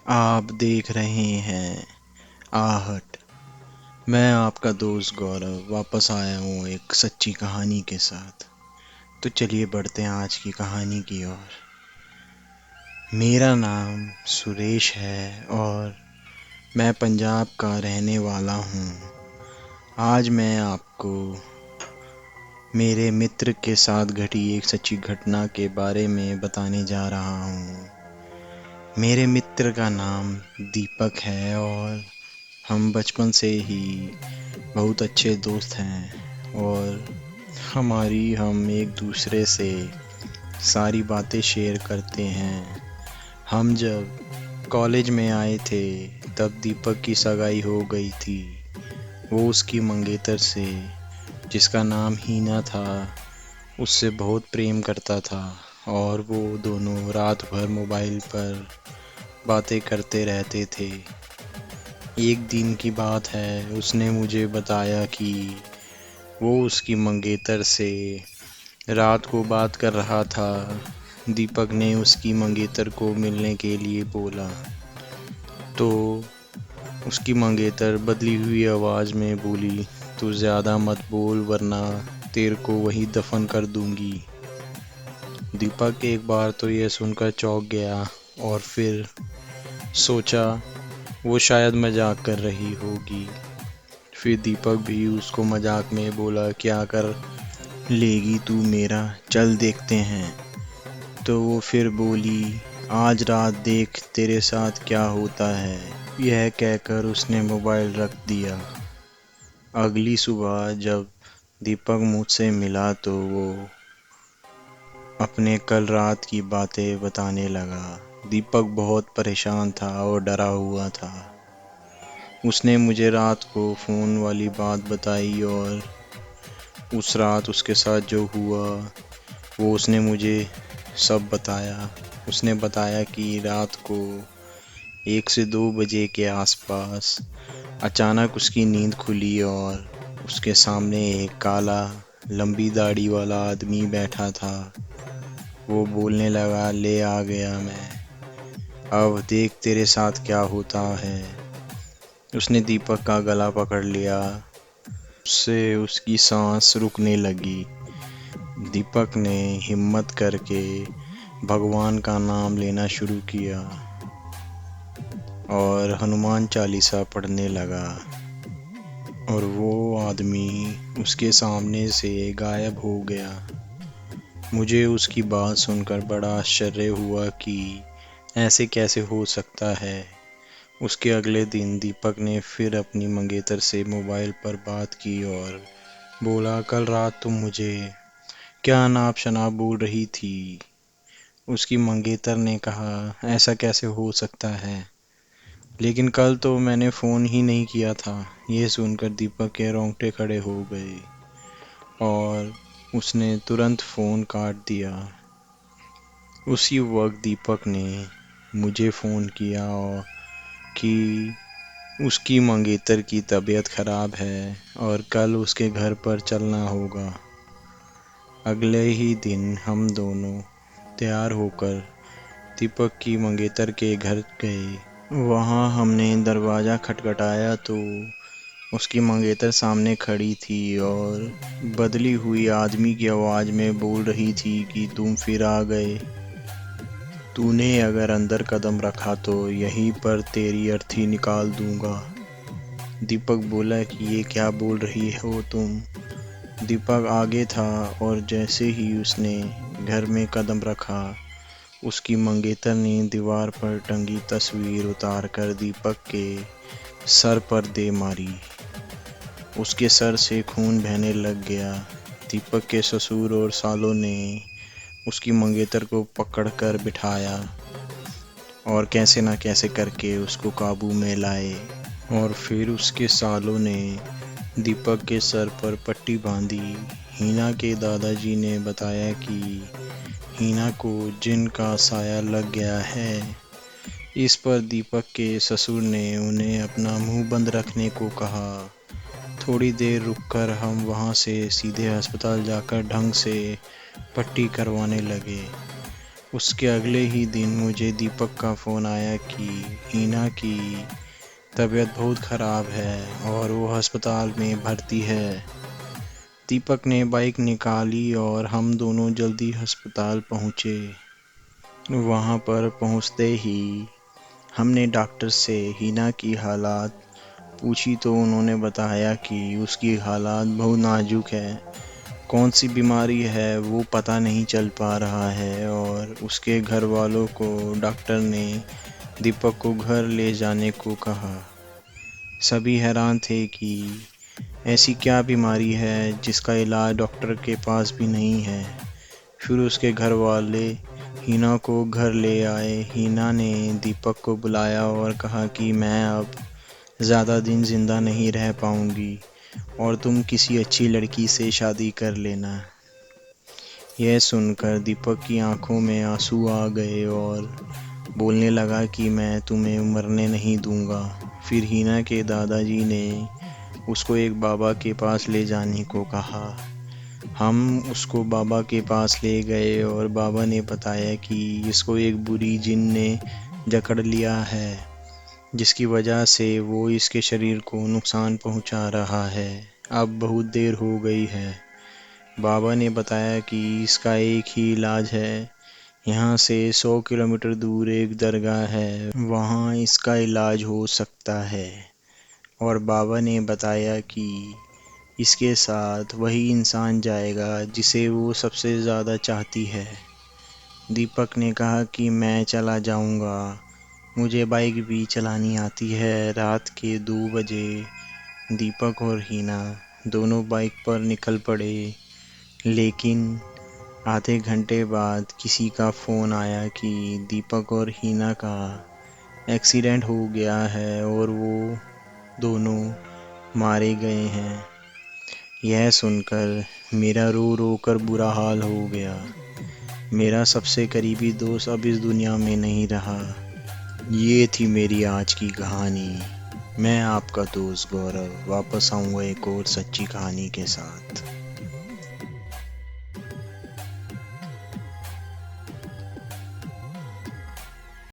आप देख रहे हैं आहट। मैं आपका दोस्त गौरव वापस आया हूँ एक सच्ची कहानी के साथ। तो चलिए बढ़ते हैं आज की कहानी की ओर। मेरा नाम सुरेश है और मैं पंजाब का रहने वाला हूँ। आज मैं आपको मेरे मित्र के साथ घटी एक सच्ची घटना के बारे में बताने जा रहा हूँ। मेरे मित्र का नाम दीपक है और हम बचपन से ही बहुत अच्छे दोस्त हैं और हम एक दूसरे से सारी बातें शेयर करते हैं। हम जब कॉलेज में आए थे तब दीपक की सगाई हो गई थी। वो उसकी मंगेतर से, जिसका नाम हीना था, उससे बहुत प्रेम करता था और वो दोनों रात भर मोबाइल पर बातें करते रहते थे। एक दिन की बात है, उसने मुझे बताया कि वो उसकी मंगेतर से रात को बात कर रहा था। दीपक ने उसकी मंगेतर को मिलने के लिए बोला तो उसकी मंगेतर बदली हुई आवाज़ में बोली, तू ज़्यादा मत बोल वरना तेरे को वहीं दफन कर दूंगी। दीपक एक बार तो यह सुनकर चौंक गया और फिर सोचा वो शायद मजाक कर रही होगी। फिर दीपक भी उसको मजाक में बोला, क्या कर लेगी तू मेरा, चल देखते हैं। तो वो फिर बोली, आज रात देख तेरे साथ क्या होता है। यह कहकर उसने मोबाइल रख दिया। अगली सुबह जब दीपक मुझसे मिला तो वो अपने कल रात की बातें बताने लगा। दीपक बहुत परेशान था और डरा हुआ था। उसने मुझे रात को फ़ोन वाली बात बताई और उस रात उसके साथ जो हुआ वो उसने मुझे सब बताया। उसने बताया कि रात को 1 से 2 बजे के आसपास अचानक उसकी नींद खुली और उसके सामने एक काला लंबी दाढ़ी वाला आदमी बैठा था। वो बोलने लगा, ले आ गया मैं, अब देख तेरे साथ क्या होता है। उसने दीपक का गला पकड़ लिया। उससे उसकी सांस रुकने लगी। दीपक ने हिम्मत करके भगवान का नाम लेना शुरू किया और हनुमान चालीसा पढ़ने लगा और वो आदमी उसके सामने से गायब हो गया। मुझे उसकी बात सुनकर बड़ा आश्चर्य हुआ कि ऐसे कैसे हो सकता है। उसके अगले दिन दीपक ने फिर अपनी मंगेतर से मोबाइल पर बात की और बोला, कल रात तुम मुझे क्या अनाप शनाप बोल रही थी। उसकी मंगेतर ने कहा, ऐसा कैसे हो सकता है, लेकिन कल तो मैंने फ़ोन ही नहीं किया था। ये सुनकर दीपक के रोंगटे खड़े हो गए और उसने तुरंत फ़ोन काट दिया। उसी वक्त दीपक ने मुझे फ़ोन किया और कि उसकी मंगेतर की तबीयत ख़राब है और कल उसके घर पर चलना होगा। अगले ही दिन हम दोनों तैयार होकर दीपक की मंगेतर के घर गए। वहाँ हमने दरवाज़ा खटखटाया तो उसकी मंगेतर सामने खड़ी थी और बदली हुई आदमी की आवाज़ में बोल रही थी कि तुम फिर आ गए। तूने अगर अंदर कदम रखा तो यहीं पर तेरी अर्थी निकाल दूंगा। दीपक बोला कि ये क्या बोल रही हो तुम। दीपक आगे था और जैसे ही उसने घर में कदम रखा, उसकी मंगेतर ने दीवार पर टंगी तस्वीर उतार कर दीपक के सर पर दे मारी। उसके सर से खून बहने लग गया। दीपक के ससुर और सालों ने उसकी मंगेतर को पकड़कर बिठाया और कैसे ना कैसे करके उसको काबू में लाए और फिर उसके सालों ने दीपक के सर पर पट्टी बांधी। हीना के दादाजी ने बताया कि हीना को जिन का साया लग गया है। इस पर दीपक के ससुर ने उन्हें अपना मुंह बंद रखने को कहा। थोड़ी देर रुककर हम वहां से सीधे अस्पताल जाकर ढंग से पट्टी करवाने लगे। उसके अगले ही दिन मुझे दीपक का फ़ोन आया कि हीना की तबीयत बहुत ख़राब है और वो अस्पताल में भर्ती है। दीपक ने बाइक निकाली और हम दोनों जल्दी अस्पताल पहुँचे। वहाँ पर पहुँचते ही हमने डॉक्टर से हीना की हालात पूछी तो उन्होंने बताया कि उसकी हालात बहुत नाजुक है। कौन सी बीमारी है वो पता नहीं चल पा रहा है और उसके घर वालों को डॉक्टर ने दीपक को घर ले जाने को कहा। सभी हैरान थे कि ऐसी क्या बीमारी है जिसका इलाज डॉक्टर के पास भी नहीं है। फिर उसके घर वाले हीना को घर ले आए। हीना ने दीपक को बुलाया और कहा कि मैं अब ज़्यादा दिन ज़िंदा नहीं रह पाऊंगी और तुम किसी अच्छी लड़की से शादी कर लेना। यह सुनकर दीपक की आंखों में आंसू आ गए और बोलने लगा कि मैं तुम्हें मरने नहीं दूंगा। फिर हीना के दादाजी ने उसको एक बाबा के पास ले जाने को कहा। हम उसको बाबा के पास ले गए और बाबा ने बताया कि इसको एक बुरी जिन ने जकड़ लिया है, जिसकी वजह से वो इसके शरीर को नुकसान पहुंचा रहा है। अब बहुत देर हो गई है। बाबा ने बताया कि इसका एक ही इलाज है। यहाँ से 100 किलोमीटर दूर एक दरगाह है, वहाँ इसका इलाज हो सकता है। और बाबा ने बताया कि इसके साथ वही इंसान जाएगा जिसे वो सबसे ज़्यादा चाहती है। दीपक ने कहा कि मैं चला जाऊंगा, मुझे बाइक भी चलानी आती है। रात के 2 बजे दीपक और हीना दोनों बाइक पर निकल पड़े। लेकिन आधे घंटे बाद किसी का फ़ोन आया कि दीपक और हीना का एक्सीडेंट हो गया है और वो दोनों मारे गए हैं। यह सुनकर मेरा रो रो कर बुरा हाल हो गया। मेरा सबसे करीबी दोस्त अब इस दुनिया में नहीं रहा। ये थी मेरी आज की कहानी। मैं आपका दोस्त गौरव वापस आऊँगा एक और सच्ची कहानी के साथ।